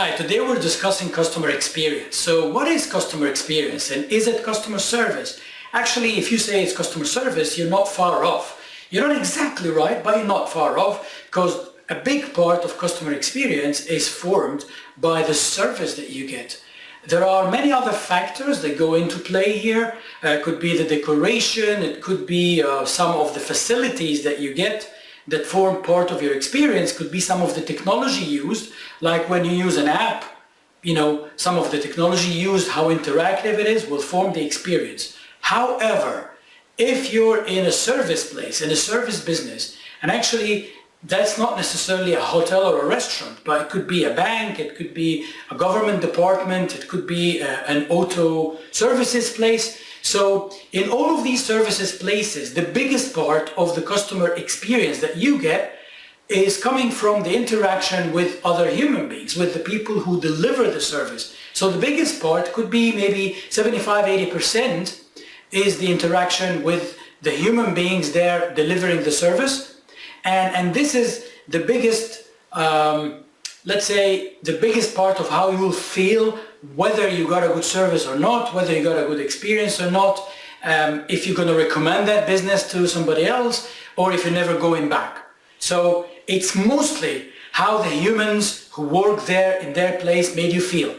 Hi, today we're discussing customer experience. So what is customer experience and is it customer service? Actually, if you say it's customer service, you're not far off. You're not exactly right, but you're not far off because a big part of customer experience is formed by the service that you get. There are many other factors that go into play here. It could be the decoration, it could be some of the facilities that you get that form part of your experience, could be some of the technology used, like when you use an app, some of the technology used, how interactive it is, will form the experience. However, if you're in a service place, in a service business, and actually that's not necessarily a hotel or a restaurant, but it could be a bank, it could be a government department, it could be an auto services place. So in all of these services places, the biggest part of the customer experience that you get is coming from the interaction with other human beings, with the people who deliver the service. So the biggest part could be maybe 75–80% is the interaction with the human beings there delivering the service. And this is the biggest, let's say, the biggest part of how you will feel whether you got a good service or not, whether you got a good experience or not, if you're going to recommend that business to somebody else, or if you're never going back. So it's mostly how the humans who work there in their place made you feel.